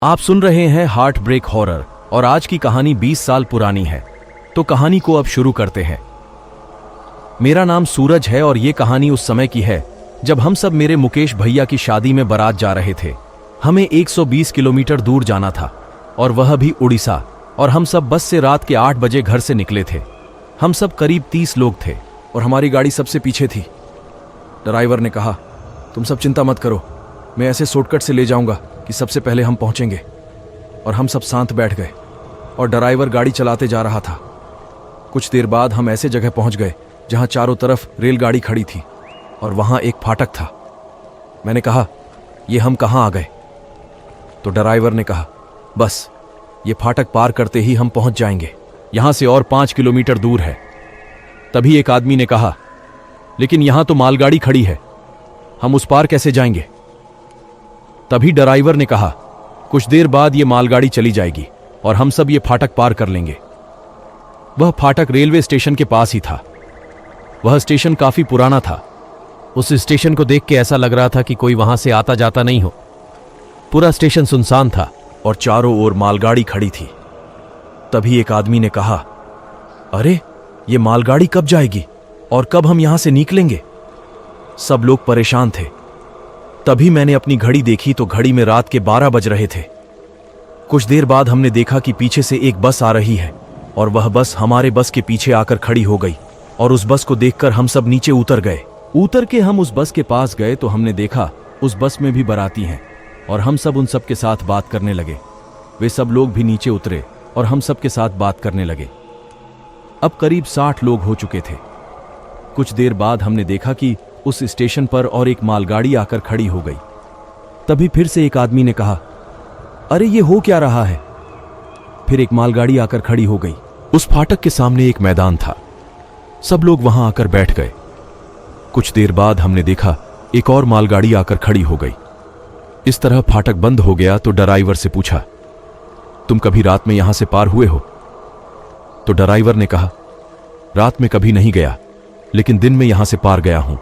आप सुन रहे हैं हार्ट ब्रेक हॉरर और आज की कहानी 20 साल पुरानी है। तो कहानी को अब शुरू करते हैं। मेरा नाम सूरज है और ये कहानी उस समय की है जब हम सब मेरे मुकेश भैया की शादी में बारात जा रहे थे। हमें 120 किलोमीटर दूर जाना था और वह भी उड़ीसा, और हम सब बस से रात के 8 बजे घर से निकले थे। हम सब करीब 30 लोग थे और हमारी गाड़ी सबसे पीछे थी। ड्राइवर ने कहा, तुम सब चिंता मत करो, मैं ऐसे शॉर्टकट से ले जाऊंगा कि सबसे पहले हम पहुंचेंगे। और हम सब शांत बैठ गए और ड्राइवर गाड़ी चलाते जा रहा था। कुछ देर बाद हम ऐसे जगह पहुंच गए जहां चारों तरफ रेलगाड़ी खड़ी थी और वहां एक फाटक था। मैंने कहा, ये हम कहां आ गए? तो ड्राइवर ने कहा, बस ये फाटक पार करते ही हम पहुंच जाएंगे, यहां से और 5 किलोमीटर दूर है। तभी एक आदमी ने कहा, लेकिन यहां तो मालगाड़ी खड़ी है, हम उस पार कैसे जाएंगे? तभी ड्राइवर ने कहा, कुछ देर बाद ये मालगाड़ी चली जाएगी और हम सब ये फाटक पार कर लेंगे। वह फाटक रेलवे स्टेशन के पास ही था। वह स्टेशन काफी पुराना था। उस स्टेशन को देख के ऐसा लग रहा था कि कोई वहां से आता जाता नहीं हो। पूरा स्टेशन सुनसान था और चारों ओर मालगाड़ी खड़ी थी। तभी एक आदमी ने कहा, अरे ये मालगाड़ी कब जाएगी और कब हम यहां से निकलेंगे? सब लोग परेशान थे। तभी मैंने अपनी घड़ी देखी तो घड़ी में रात के 12 बज रहे थे। कुछ देर बाद हमने देखा कि पीछे से एक बस आ रही है और वह बस हमारे बस के पीछे आकर खड़ी हो गई। और उस बस को देखकर हम सब नीचे उतर गए। उतर के हम उस बस के पास गए तो हमने देखा उस बस में भी बाराती हैं और हम सब उन सब के साथ बात करने लगे। वे सब लोग भी नीचे उतरे और हम सब के साथ बात करने लगे। अब करीब 60 लोग हो चुके थे। कुछ देर बाद हमने देखा कि उस स्टेशन पर और एक मालगाड़ी आकर खड़ी हो गई। तभी फिर से एक आदमी ने कहा, अरे ये हो क्या रहा है? फिर एक मालगाड़ी आकर खड़ी हो गई। उस फाटक के सामने एक मैदान था। सब लोग वहां आकर बैठ गए। कुछ देर बाद हमने देखा एक और मालगाड़ी आकर खड़ी हो गई। इस तरह फाटक बंद हो गया तो ड्राइवर से पूछा, तुम कभी रात में यहां से पार हुए हो? तो ड्राइवर ने कहा, रात में कभी नहीं गया, लेकिन दिन में यहां से पार गया हूं।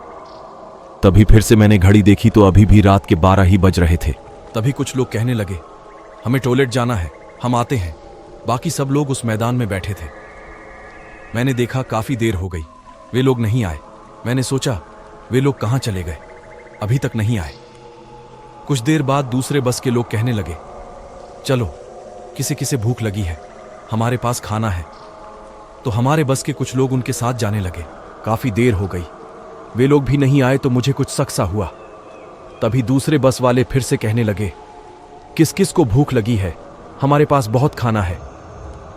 तभी फिर से मैंने घड़ी देखी तो अभी भी रात के 12 ही बज रहे थे। तभी कुछ लोग कहने लगे, हमें टॉयलेट जाना है, हम आते हैं। बाकी सब लोग उस मैदान में बैठे थे। मैंने देखा काफी देर हो गई, वे लोग नहीं आए। मैंने सोचा वे लोग कहां चले गए, अभी तक नहीं आए। कुछ देर बाद दूसरे बस के लोग कहने लगे, चलो किसी किसी भूख लगी है, हमारे पास खाना है। तो हमारे बस के कुछ लोग उनके साथ जाने लगे। काफी देर हो गई, वे लोग भी नहीं आए तो मुझे कुछ शक सा हुआ। तभी दूसरे बस वाले फिर से कहने लगे, किस किस को भूख लगी है, हमारे पास बहुत खाना है।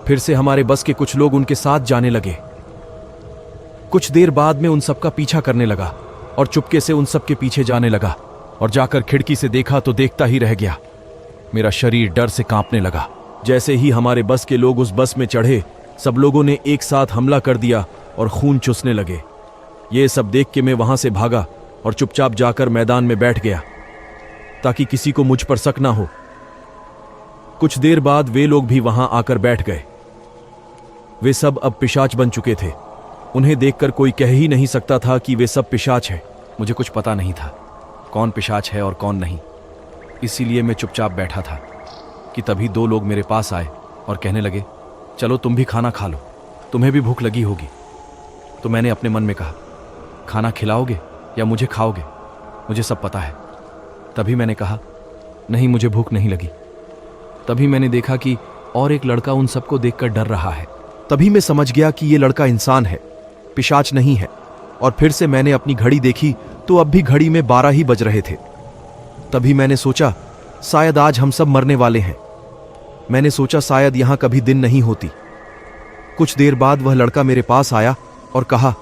फिर से हमारे बस के कुछ लोग उनके साथ जाने लगे। कुछ देर बाद में उन सबका पीछा करने लगा और चुपके से उन सबके पीछे जाने लगा और जाकर खिड़की से देखा तो देखता ही रह गया। मेरा शरीर डर से कांपने लगा। जैसे ही हमारे बस के लोग उस बस में चढ़े, सब लोगों ने एक साथ हमला कर दिया और खून चूसने लगे। ये सब देख के मैं वहां से भागा और चुपचाप जाकर मैदान में बैठ गया ताकि किसी को मुझ पर शक ना हो। कुछ देर बाद वे लोग भी वहां आकर बैठ गए। वे सब अब पिशाच बन चुके थे। उन्हें देखकर कोई कह ही नहीं सकता था कि वे सब पिशाच हैं। मुझे कुछ पता नहीं था कौन पिशाच है और कौन नहीं, इसीलिए मैं चुपचाप बैठा था कि तभी 2 लोग मेरे पास आए और कहने लगे, चलो तुम भी खाना खा लो, तुम्हें भी भूख लगी होगी। तो मैंने अपने मन में कहा, खाना खिलाओगे या मुझे खाओगे? मुझे सब पता है। तभी मैंने कहा, नहीं मुझे भूख नहीं लगी। तभी मैंने देखा कि और एक लड़का उन सबको देखकर डर रहा है। तभी मैं समझ गया कि ये लड़का इंसान है, पिशाच नहीं है। और फिर से मैंने अपनी घड़ी देखी तो अब भी घड़ी में 12 ही बज रहे थे। तभी मैंने सोचा शायद आज हम सब मरने वाले हैं। मैंने सोचा शायद यहां कभी दिन नहीं होती। कुछ देर बाद वह लड़का मेरे पास आया और कहा,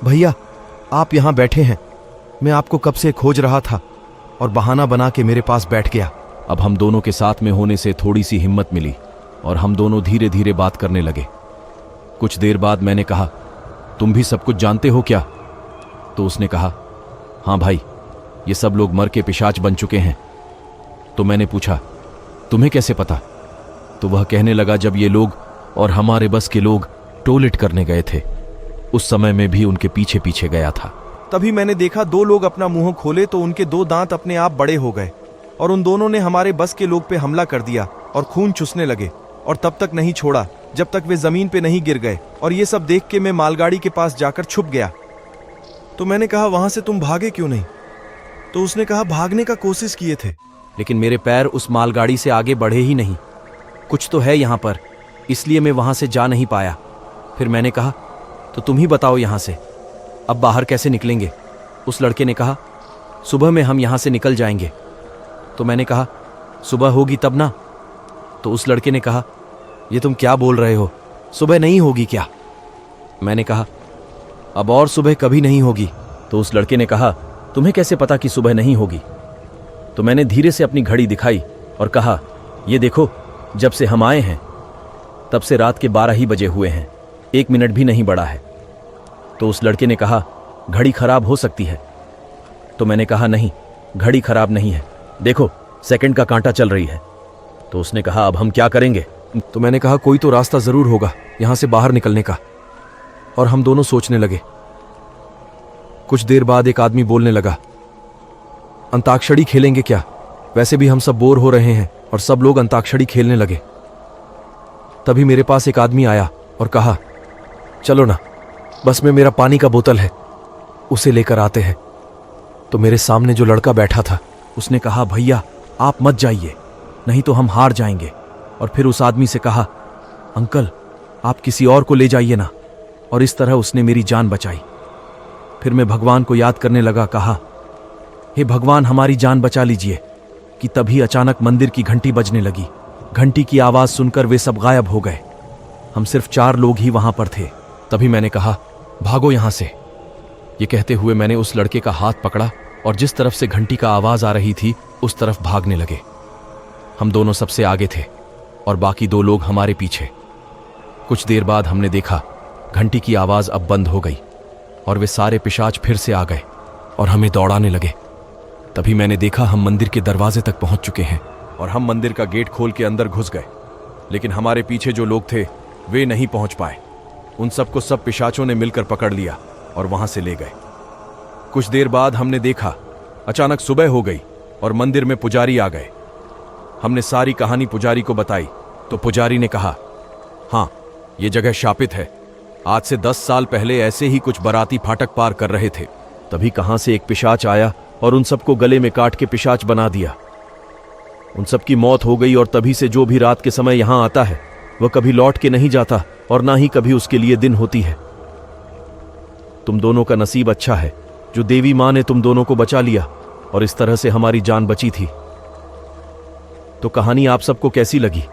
भैया आप यहां बैठे हैं, मैं आपको कब से खोज रहा था, और बहाना बना के मेरे पास बैठ गया। अब हम दोनों के साथ में होने से थोड़ी सी हिम्मत मिली और हम दोनों धीरे धीरे बात करने लगे। कुछ देर बाद मैंने कहा, तुम भी सब कुछ जानते हो क्या? तो उसने कहा, हाँ भाई, ये सब लोग मर के पिशाच बन चुके हैं। तो मैंने पूछा, तुम्हें कैसे पता? तो वह कहने लगा, जब ये लोग और हमारे बस के लोग टॉयलेट करने गए थे उस समय में भी उनके पीछे पीछे गया था। तभी मैंने देखा 2 लोग अपना मुंह खोले तो उनके 2 दांत अपने आप बड़े हो गए और उन दोनों ने हमारे बस के लोग पे हमला कर दिया और खून चूसने लगे और तब तक नहीं छोड़ा जब तक वे जमीन पे नहीं गिर गए। और ये सब देख के मैं मालगाड़ी के पास जाकर छुप गया। तो मैंने कहा, वहां से तुम भागे क्यों नहीं? तो उसने कहा, भागने का कोशिश किए थे, लेकिन मेरे पैर उस मालगाड़ी से आगे बढ़े ही नहीं। कुछ तो है यहाँ पर, इसलिए मैं वहां से जा नहीं पाया। फिर मैंने कहा, तो तुम ही बताओ यहाँ से अब बाहर कैसे निकलेंगे? उस लड़के ने कहा, सुबह में हम यहाँ से निकल जाएंगे। तो मैंने कहा, सुबह होगी तब ना? तो उस लड़के ने कहा, ये तुम क्या बोल रहे हो, सुबह नहीं होगी क्या? मैंने कहा, अब और सुबह कभी नहीं होगी। तो उस लड़के ने कहा, तुम्हें कैसे पता कि सुबह नहीं होगी? तो मैंने धीरे से अपनी घड़ी दिखाई और कहा, ये देखो, जब से हम आए हैं तब से रात के 12 ही बजे हुए हैं, 1 मिनट भी नहीं बढ़ा है। तो उस लड़के ने कहा, घड़ी खराब हो सकती है। तो मैंने कहा, नहीं, घड़ी खराब नहीं है, देखो सेकंड का कांटा चल रही है। तो उसने कहा, अब हम क्या करेंगे? तो मैंने कहा, कोई तो रास्ता जरूर होगा यहां से बाहर निकलने का। और हम दोनों सोचने लगे। कुछ देर बाद एक आदमी बोलने लगा, अंताक्षरी खेलेंगे क्या? वैसे भी हम सब बोर हो रहे हैं। और सब लोग अंताक्षरी खेलने लगे। तभी मेरे पास एक आदमी आया और कहा, चलो ना, बस में मेरा पानी का बोतल है, उसे लेकर आते हैं। तो मेरे सामने जो लड़का बैठा था उसने कहा, भैया आप मत जाइए, नहीं तो हम हार जाएंगे। और फिर उस आदमी से कहा, अंकल आप किसी और को ले जाइए ना। और इस तरह उसने मेरी जान बचाई। फिर मैं भगवान को याद करने लगा, कहा, हे भगवान हमारी जान बचा लीजिए। कि तभी अचानक मंदिर की घंटी बजने लगी। घंटी की आवाज सुनकर वे सब गायब हो गए। हम सिर्फ 4 लोग ही वहां पर थे। तभी मैंने कहा, भागो यहां से। ये कहते हुए मैंने उस लड़के का हाथ पकड़ा और जिस तरफ से घंटी का आवाज आ रही थी उस तरफ भागने लगे। हम दोनों सबसे आगे थे और बाकी 2 लोग हमारे पीछे। कुछ देर बाद हमने देखा घंटी की आवाज अब बंद हो गई और वे सारे पिशाच फिर से आ गए और हमें दौड़ाने लगे। तभी मैंने देखा हम मंदिर के दरवाजे तक पहुंच चुके हैं और हम मंदिर का गेट खोल के अंदर घुस गए। लेकिन हमारे पीछे जो लोग थे वे नहीं पहुंच पाए। उन सबको सब पिशाचों ने मिलकर पकड़ लिया और वहां से ले गए। कुछ देर बाद हमने देखा अचानक सुबह हो गई और मंदिर में पुजारी आ गए। हमने सारी कहानी पुजारी को बताई तो पुजारी ने कहा, हाँ ये जगह शापित है। आज से 10 साल पहले ऐसे ही कुछ बाराती फाटक पार कर रहे थे। तभी कहां से एक पिशाच आया और उन सबको गले में काट के पिशाच बना दिया। उन सबकी मौत हो गई और तभी से जो भी रात के समय यहां आता है वह कभी लौट के नहीं जाता और ना ही कभी उसके लिए दिन होती है। तुम दोनों का नसीब अच्छा है जो देवी मां ने तुम दोनों को बचा लिया और इस तरह से हमारी जान बची थी। तो कहानी आप सबको कैसी लगी?